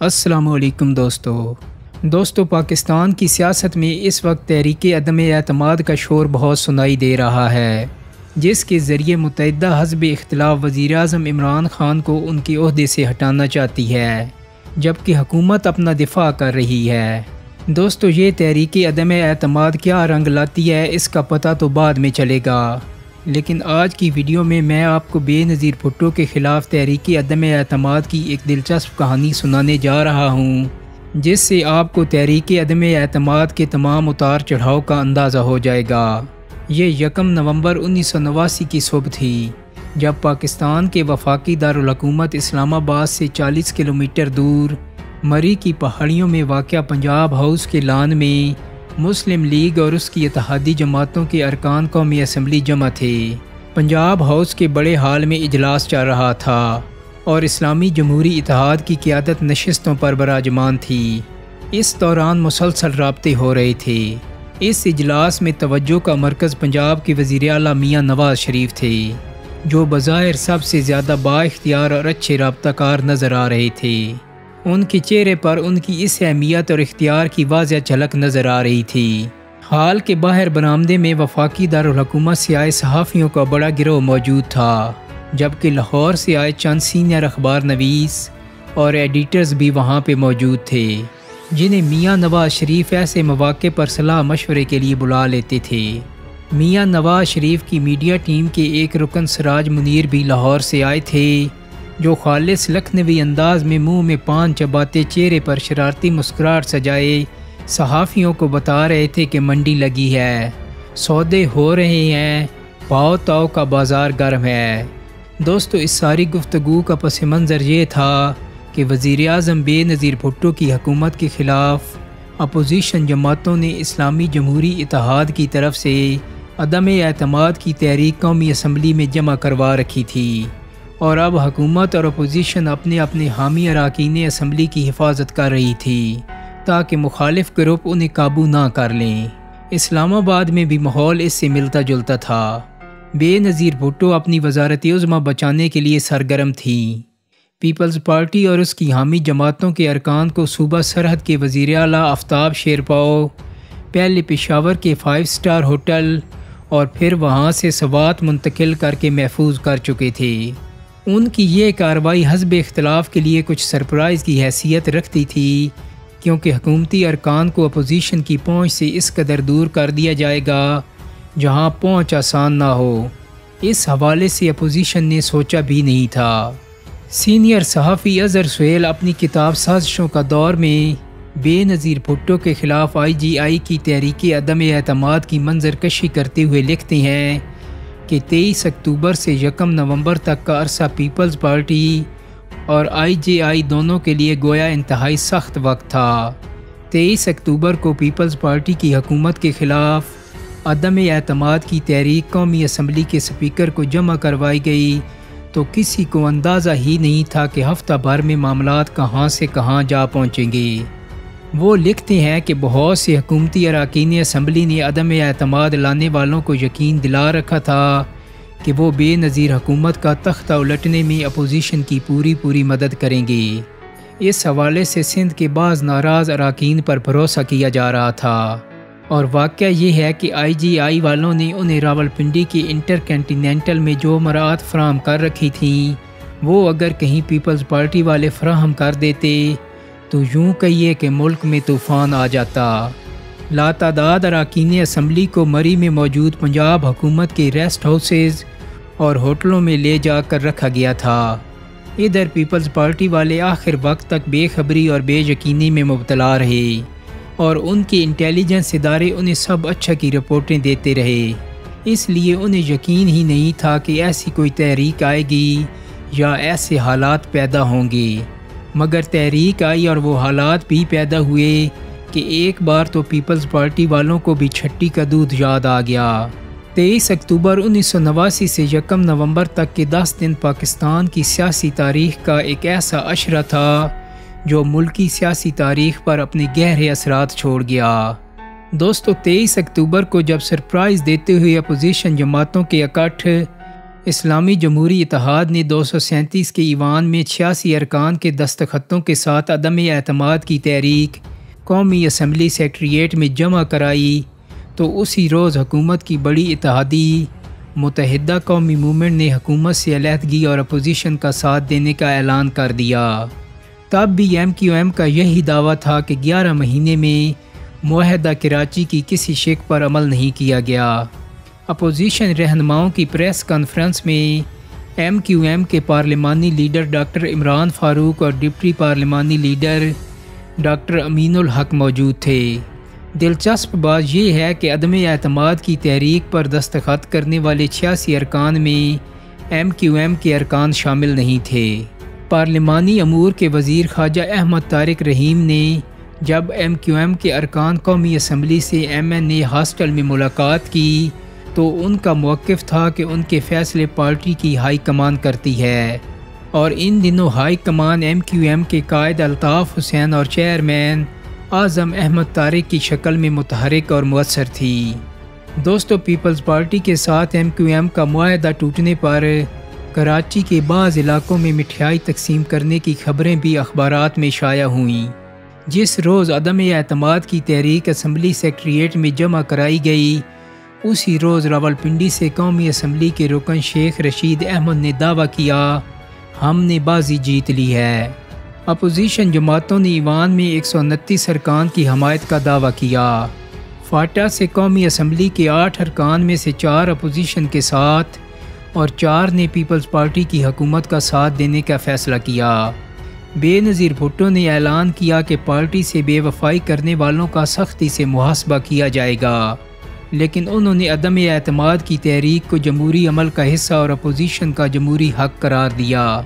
السلام علیکم دوستو پاکستان کی سیاست میں اس وقت تحریک عدم اعتماد کا شور بہت سنائی دے رہا ہے، جس کے ذریعے متعدد حزب اختلاف وزیر اعظم عمران خان کو ان کے عہدے سے ہٹانا چاہتی ہے، جبکہ حکومت اپنا دفاع کر رہی ہے۔ دوستو یہ تحریک عدم اعتماد کیا رنگ لاتی ہے اس کا پتہ تو بعد میں چلے گا، لیکن آج کی ویڈیو میں آپ کو بے نظیر بھٹو کے خلاف تحریک عدم اعتماد کی ایک دلچسپ کہانی سنانے جا رہا ہوں، جس سے آپ کو تحریک عدم اعتماد کے تمام اتار چڑھاؤ کا اندازہ ہو جائے گا۔ یہ 1 نومبر 1989 کی صبح تھی، جب پاکستان کے وفاقی دارالحکومت اسلام آباد سے 40 کلومیٹر دور مری کی پہاڑیوں میں واقع پنجاب ہاؤس کے لان میں مسلم لیگ اور اس کی اتحادی جماعتوں کے ارکان قومی اسمبلی جمع تھے۔ پنجاب ہاؤس کے بڑے ہال میں اجلاس چل رہا تھا اور اسلامی جمہوری اتحاد کی قیادت نشستوں پر براجمان تھی۔ اس دوران مسلسل رابطے ہو رہے تھے۔ اس اجلاس میں توجہ کا مرکز پنجاب کے وزیر اعلیٰ میاں نواز شریف تھے، جو بظاہر سب سے زیادہ با اختیار اور اچھے رابطہ کار نظر آ رہے تھے۔ ان کے چہرے پر ان کی اس اہمیت اور اختیار کی واضح جھلک نظر آ رہی تھی۔ ہال کے باہر برآمدے میں وفاقی دارالحکومت سے آئے صحافیوں کا بڑا گروہ موجود تھا، جبکہ لاہور سے آئے چند سینئر اخبار نویس اور ایڈیٹرز بھی وہاں پہ موجود تھے، جنہیں میاں نواز شریف ایسے مواقع پر صلاح مشورے کے لیے بلا لیتے تھے۔ میاں نواز شریف کی میڈیا ٹیم کے ایک رکن سراج منیر بھی لاہور سے آئے تھے، جو خالص لکھنوی انداز میں منہ میں پان چباتے چہرے پر شرارتی مسکراہٹ سجائے صحافیوں کو بتا رہے تھے کہ منڈی لگی ہے، سودے ہو رہے ہیں، پاؤ تاؤ کا بازار گرم ہے۔ دوستو اس ساری گفتگو کا پس منظر یہ تھا کہ وزیر اعظم بے نظیر بھٹو کی حکومت کے خلاف اپوزیشن جماعتوں نے اسلامی جمہوری اتحاد کی طرف سے عدم اعتماد کی تحریک قومی اسمبلی میں جمع کروا رکھی تھی، اور اب حکومت اور اپوزیشن اپنے حامی اراکین اسمبلی کی حفاظت کر رہی تھی تاکہ مخالف گروپ انہیں قابو نہ کر لیں۔ اسلام آباد میں بھی ماحول اس سے ملتا جلتا تھا۔ بے نظیر بھٹو اپنی وزارت عظمیٰ بچانے کے لیے سرگرم تھیں۔ پیپلز پارٹی اور اس کی حامی جماعتوں کے ارکان کو صوبہ سرحد کے وزیر اعلیٰ آفتاب شیرپاؤ پہلے پشاور کے 5 اسٹار ہوٹل اور پھر وہاں سے سوات منتقل کر کے محفوظ کر چکے تھے۔ ان کی یہ کارروائی حزب اختلاف کے لیے کچھ سرپرائز کی حیثیت رکھتی تھی، کیونکہ حکومتی ارکان کو اپوزیشن کی پہنچ سے اس قدر دور کر دیا جائے گا جہاں پہنچ آسان نہ ہو۔ اس حوالے سے اپوزیشن نے سوچا بھی نہیں تھا۔ سینئر صحافی اظہر سہیل اپنی کتاب سازشوں کا دور میں بے نظیر بھٹو کے خلاف IGI کی تحریک عدم اعتماد کی منظر کشی کرتے ہوئے لکھتے ہیں کہ 23 اکتوبر سے 1 نومبر تک کا عرصہ پیپلز پارٹی اور IGI دونوں کے لیے گویا انتہائی سخت وقت تھا۔ 23 اکتوبر کو پیپلز پارٹی کی حکومت کے خلاف عدم اعتماد کی تحریک قومی اسمبلی کے سپیکر کو جمع کروائی گئی تو کسی کو اندازہ ہی نہیں تھا کہ ہفتہ بھر میں معاملات کہاں سے کہاں جا پہنچیں گے۔ وہ لکھتے ہیں کہ بہت سے حکومتی اراکین اسمبلی نے عدم اعتماد لانے والوں کو یقین دلا رکھا تھا کہ وہ بے نظیر حکومت کا تختہ الٹنے میں اپوزیشن کی پوری مدد کریں گے۔ اس حوالے سے سندھ کے بعض ناراض اراکین پر بھروسہ کیا جا رہا تھا، اور واقعہ یہ ہے کہ IGI والوں نے انہیں راولپنڈی کے انٹر کنٹیننٹل میں جو مراعات فراہم کر رکھی تھیں وہ اگر کہیں پیپلز پارٹی والے فراہم کر دیتے تو یوں کہیے کہ ملک میں طوفان آ جاتا۔ لاتعداد اراکین اسمبلی کو مری میں موجود پنجاب حکومت کے ریسٹ ہاؤسز اور ہوٹلوں میں لے جا کر رکھا گیا تھا۔ ادھر پیپلز پارٹی والے آخر وقت تک بے خبری اور بے یقینی میں مبتلا رہے، اور ان کے انٹیلیجنس ادارے انہیں سب اچھا کی رپورٹیں دیتے رہے، اس لیے انہیں یقین ہی نہیں تھا کہ ایسی کوئی تحریک آئے گی یا ایسے حالات پیدا ہوں گے۔ مگر تحریک آئی اور وہ حالات بھی پیدا ہوئے کہ ایک بار تو پیپلز پارٹی والوں کو بھی چھٹی کا دودھ یاد آ گیا۔ 23 اکتوبر 1989 سے 1 نومبر تک کے 10 دن پاکستان کی سیاسی تاریخ کا ایک ایسا عشرہ تھا جو ملکی سیاسی تاریخ پر اپنے گہرے اثرات چھوڑ گیا۔ دوستو 23 اکتوبر کو جب سرپرائز دیتے ہوئے اپوزیشن جماعتوں کے اکٹھ اسلامی جمہوری اتحاد نے 237 کے ایوان میں 86 ارکان کے دستخطوں کے ساتھ عدم اعتماد کی تحریک قومی اسمبلی سیکریٹریٹ میں جمع کرائی تو اسی روز حکومت کی بڑی اتحادی متحدہ قومی موومنٹ نے حکومت سے علیحدگی اور اپوزیشن کا ساتھ دینے کا اعلان کر دیا۔ تب بھی MQM کا یہی دعویٰ تھا کہ 11 مہینے میں معاہدہ کراچی کی کسی شق پر عمل نہیں کیا گیا۔ اپوزیشن رہنماؤں کی پریس کانفرنس میں MQM کے پارلیمانی لیڈر ڈاکٹر عمران فاروق اور ڈپٹی پارلیمانی لیڈر ڈاکٹر امین الحق موجود تھے۔ دلچسپ بات یہ ہے کہ عدم اعتماد کی تحریک پر دستخط کرنے والے 86 ارکان میں MQM کے ارکان شامل نہیں تھے۔ پارلیمانی امور کے وزیر خواجہ احمد طارق رحیم نے جب MQM کے ارکان قومی اسمبلی سے MNA ہاسٹل میں ملاقات کی تو ان کا موقف تھا کہ ان کے فیصلے پارٹی کی ہائی کمان کرتی ہے، اور ان دنوں ہائی کمان MQM کے قائد الطاف حسین اور چیئرمین اعظم احمد طارق کی شکل میں متحرک اور مؤثر تھی۔ دوستو، پیپلز پارٹی کے ساتھ MQM کا معاہدہ ٹوٹنے پر کراچی کے بعض علاقوں میں مٹھائی تقسیم کرنے کی خبریں بھی اخبارات میں شائع ہوئیں۔ جس روز عدم اعتماد کی تحریک اسمبلی سیکریٹریٹ میں جمع کرائی گئی، اسی روز راولپنڈی سے قومی اسمبلی کے رکن شیخ رشید احمد نے دعویٰ کیا، ہم نے بازی جیت لی ہے۔ اپوزیشن جماعتوں نے ایوان میں 129 ارکان کی حمایت کا دعویٰ کیا۔ فاٹا سے قومی اسمبلی کے 8 ارکان میں سے 4 اپوزیشن کے ساتھ اور 4 نے پیپلز پارٹی کی حکومت کا ساتھ دینے کا فیصلہ کیا۔ بے نظیر بھٹو نے اعلان کیا کہ پارٹی سے بے وفائی کرنے والوں کا سختی سے محاسبہ کیا جائے گا، لیکن انہوں نے عدم اعتماد کی تحریک کو جمہوری عمل کا حصہ اور اپوزیشن کا جمہوری حق قرار دیا۔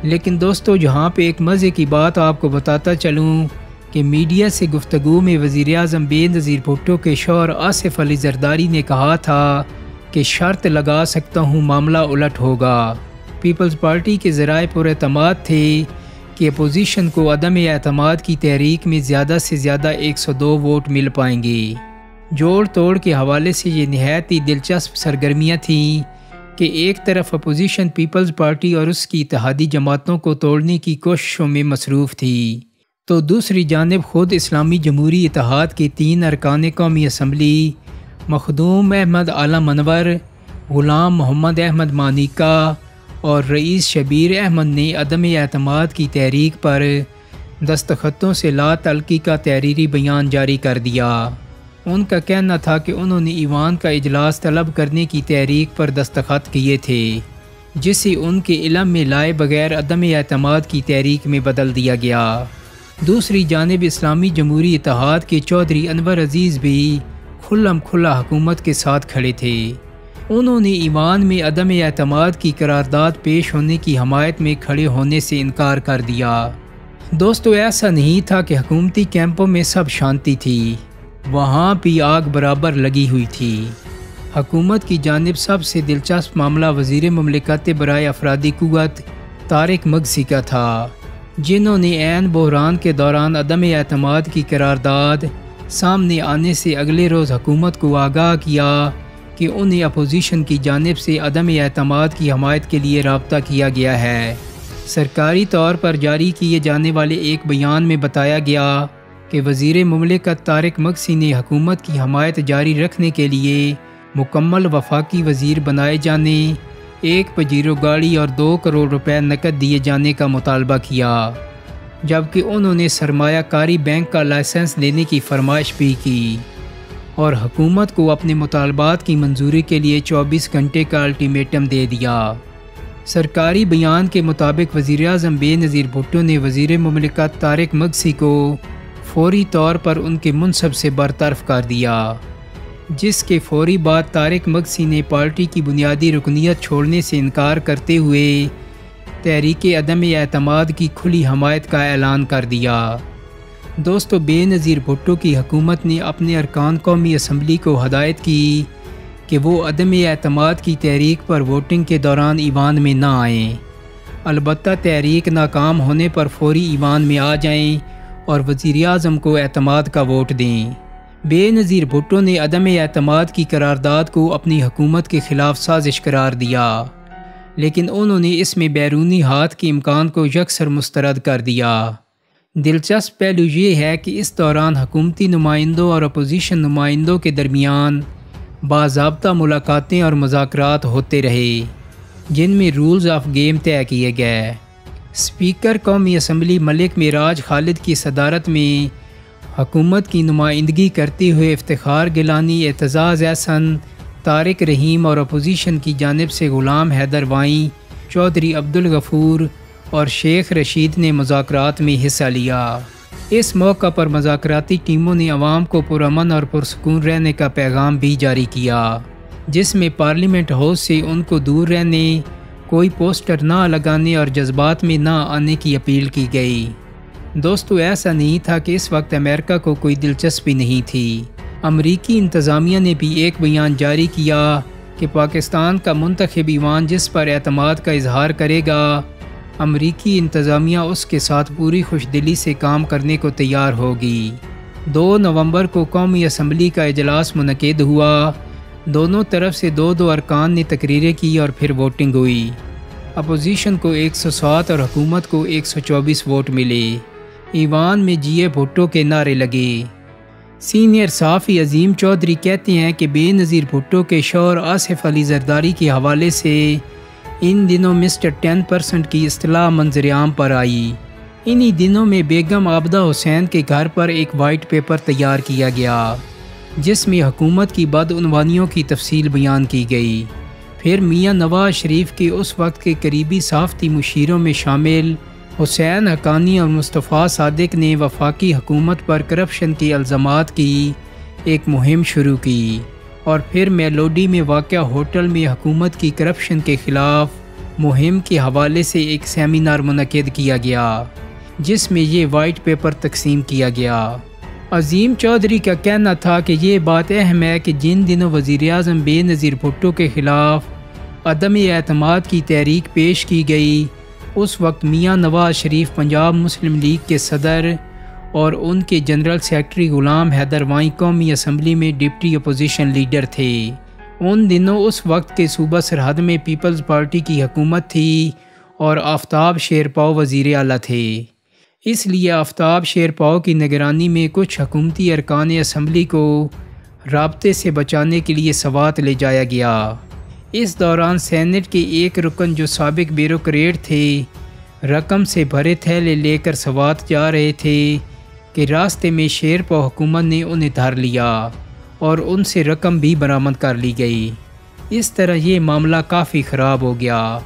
لیکن دوستو، جہاں پہ ایک مزے کی بات آپ کو بتاتا چلوں کہ میڈیا سے گفتگو میں وزیراعظم بے نظیر بھٹو کے شوہر آصف علی زرداری نے کہا تھا کہ شرط لگا سکتا ہوں معاملہ الٹ ہوگا۔ پیپلز پارٹی کے ذرائع پر اعتماد تھے کہ اپوزیشن کو عدم اعتماد کی تحریک میں زیادہ سے زیادہ 102 ووٹ مل پائیں گے۔ جوڑ توڑ کے حوالے سے یہ نہایت ہی دلچسپ سرگرمیاں تھیں کہ ایک طرف اپوزیشن پیپلز پارٹی اور اس کی اتحادی جماعتوں کو توڑنے کی کوششوں میں مصروف تھی، تو دوسری جانب خود اسلامی جمہوری اتحاد کے 3 ارکان قومی اسمبلی مخدوم احمد عالم انور، غلام محمد احمد مانیکا اور رئیس شبیر احمد نے عدم اعتماد کی تحریک پر دستخطوں سے لا تعلقی کا تحریری بیان جاری کر دیا۔ ان کا کہنا تھا کہ انہوں نے ایوان کا اجلاس طلب کرنے کی تحریک پر دستخط کیے تھے، جسے ان کے علم میں لائے بغیر عدم اعتماد کی تحریک میں بدل دیا گیا۔ دوسری جانب اسلامی جمہوری اتحاد کے چودھری انور عزیز بھی کھلم کھلا حکومت کے ساتھ کھڑے تھے۔ انہوں نے ایوان میں عدم اعتماد کی قرارداد پیش ہونے کی حمایت میں کھڑے ہونے سے انکار کر دیا۔ دوستو، ایسا نہیں تھا کہ حکومتی کیمپوں میں سب شانتی تھی، وہاں بھی آگ برابر لگی ہوئی تھی۔ حکومت کی جانب سب سے دلچسپ معاملہ وزیر مملکت برائے افرادی قوت طارق مگسی کا تھا، جنہوں نے عین بحران کے دوران عدم اعتماد کی قرارداد سامنے آنے سے اگلے روز حکومت کو آگاہ کیا کہ انہیں اپوزیشن کی جانب سے عدم اعتماد کی حمایت کے لیے رابطہ کیا گیا ہے۔ سرکاری طور پر جاری کیے جانے والے ایک بیان میں بتایا گیا کہ وزیر مملکت طارق مگسی نے حکومت کی حمایت جاری رکھنے کے لیے مکمل وفاقی وزیر بنائے جانے، 1 پجیرو گاڑی اور 2 کروڑ روپے نقد دیے جانے کا مطالبہ کیا، جبکہ انہوں نے سرمایہ کاری بینک کا لائسنس لینے کی فرمائش بھی کی اور حکومت کو اپنے مطالبات کی منظوری کے لیے 24 گھنٹے کا الٹیمیٹم دے دیا۔ سرکاری بیان کے مطابق وزیراعظم بے نظیر بھٹو نے وزیر مملکت طارق مگسی کو فوری طور پر ان کے منصب سے برطرف کر دیا، جس کے فوری بعد طارق مگسی نے پارٹی کی بنیادی رکنیت چھوڑنے سے انکار کرتے ہوئے تحریک عدم اعتماد کی کھلی حمایت کا اعلان کر دیا۔ دوستو، بے نظیر بھٹو کی حکومت نے اپنے ارکان قومی اسمبلی کو ہدایت کی کہ وہ عدم اعتماد کی تحریک پر ووٹنگ کے دوران ایوان میں نہ آئیں، البتہ تحریک ناکام ہونے پر فوری ایوان میں آ جائیں اور وزیراعظم کو اعتماد کا ووٹ دیں۔ بے نظیر بھٹو نے عدم اعتماد کی قرارداد کو اپنی حکومت کے خلاف سازش قرار دیا لیکن انہوں نے اس میں بیرونی ہاتھ کے امکان کو یکسر مسترد کر دیا۔ دلچسپ پہلو یہ ہے کہ اس دوران حکومتی نمائندوں اور اپوزیشن نمائندوں کے درمیان باضابطہ ملاقاتیں اور مذاکرات ہوتے رہے، جن میں رولز آف گیم طے کیے گئے۔ اسپیکر قومی اسمبلی ملک معراج خالد کی صدارت میں حکومت کی نمائندگی کرتے ہوئے افتخار گیلانی، اعتزاز احسن، طارق رحیم اور اپوزیشن کی جانب سے غلام حیدر وائیں، چودھری عبدالغفور اور شیخ رشید نے مذاکرات میں حصہ لیا۔ اس موقع پر مذاکراتی ٹیموں نے عوام کو پرامن اور پرسکون رہنے کا پیغام بھی جاری کیا، جس میں پارلیمنٹ ہاؤس سے ان کو دور رہنے، کوئی پوسٹر نہ لگانے اور جذبات میں نہ آنے کی اپیل کی گئی۔ دوستو، ایسا نہیں تھا کہ اس وقت امریکہ کو کوئی دلچسپی نہیں تھی۔ امریکی انتظامیہ نے بھی ایک بیان جاری کیا کہ پاکستان کا منتخب ایوان جس پر اعتماد کا اظہار کرے گا، امریکی انتظامیہ اس کے ساتھ پوری خوش دلی سے کام کرنے کو تیار ہوگی۔ 2 نومبر کو قومی اسمبلی کا اجلاس منعقد ہوا۔ دونوں طرف سے 2 ارکان نے تقریریں کی اور پھر ووٹنگ ہوئی۔ اپوزیشن کو 107 اور حکومت کو 124 ووٹ ملے۔ ایوان میں جیے بھٹو کے نعرے لگے۔ سینئر صحافی عظیم چودھری کہتے ہیں کہ بے نظیر بھٹو کے شوہر آصف علی زرداری کے حوالے سے ان دنوں مسٹر 10% کی اصطلاح منظر عام پر آئی۔ انہی دنوں میں بیگم عابدہ حسین کے گھر پر ایک وائٹ پیپر تیار کیا گیا، جس میں حکومت کی بدعنوانیوں کی تفصیل بیان کی گئی۔ پھر میاں نواز شریف کے اس وقت کے قریبی صحافتی مشیروں میں شامل حسین حقانی اور مصطفیٰ صادق نے وفاقی حکومت پر کرپشن کے الزامات کی ایک مہم شروع کی، اور پھر میلوڈی میں واقع ہوٹل میں حکومت کی کرپشن کے خلاف مہم کے حوالے سے ایک سیمینار منعقد کیا گیا، جس میں یہ وائٹ پیپر تقسیم کیا گیا۔ عظیم چودھری کا کہنا تھا کہ یہ بات اہم ہے کہ جن دنوں وزیر اعظم بے نظیر بھٹو کے خلاف عدم اعتماد کی تحریک پیش کی گئی، اس وقت میاں نواز شریف پنجاب مسلم لیگ کے صدر اور ان کے جنرل سیکرٹری غلام حیدر وائیں قومی اسمبلی میں ڈپٹی اپوزیشن لیڈر تھے۔ ان دنوں اس وقت کے صوبہ سرحد میں پیپلز پارٹی کی حکومت تھی اور آفتاب شیرپاؤ وزیر اعلیٰ تھے۔ اس لیے آفتاب شیرپاؤ کی نگرانی میں کچھ حکومتی ارکان اسمبلی کو رابطے سے بچانے کے لیے سوات لے جایا گیا۔ اس دوران سینٹ کے ایک رکن جو سابق بیوروکریٹ تھے، رقم سے بھرے تھیلے لے کر سوات جا رہے تھے کہ راستے میں شیرپاؤ حکومت نے انہیں دھر لیا اور ان سے رقم بھی برآمد کر لی گئی۔ اس طرح یہ معاملہ کافی خراب ہو گیا۔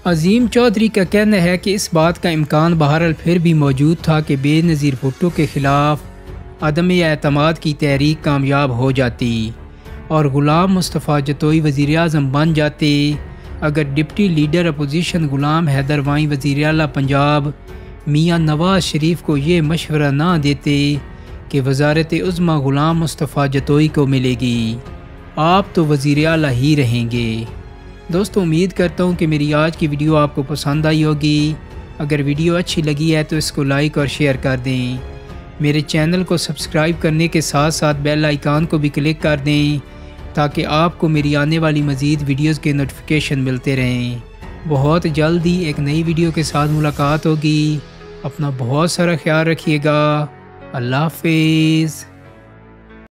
عظیم چودھری کا کہنا ہے کہ اس بات کا امکان بہرحال پھر بھی موجود تھا کہ بے نظیر بھٹو کے خلاف عدم اعتماد کی تحریک کامیاب ہو جاتی اور غلام مصطفیٰ جتوئی وزیر اعظم بن جاتے اگر deputy leader opposition Ghulam Haider وائیں وزیر اعلیٰ پنجاب میاں نواز شریف کو یہ مشورہ نہ دیتے کہ وزارت عظمیٰ غلام مصطفیٰ جتوئی کو ملے گی، آپ تو وزیر اعلیٰ ہی رہیں گے۔ دوستو، امید کرتا ہوں کہ میری آج کی ویڈیو آپ کو پسند آئی ہوگی۔ اگر ویڈیو اچھی لگی ہے تو اس کو لائک اور شیئر کر دیں۔ میرے چینل کو سبسکرائب کرنے کے ساتھ ساتھ بیل آئیکن کو بھی کلک کر دیں تاکہ آپ کو میری آنے والی مزید ویڈیوز کے نوٹیفیکیشن ملتے رہیں۔ بہت جلدی ایک نئی ویڈیو کے ساتھ ملاقات ہوگی۔ اپنا بہت سارا خیال رکھیے گا۔ اللہ حافظ۔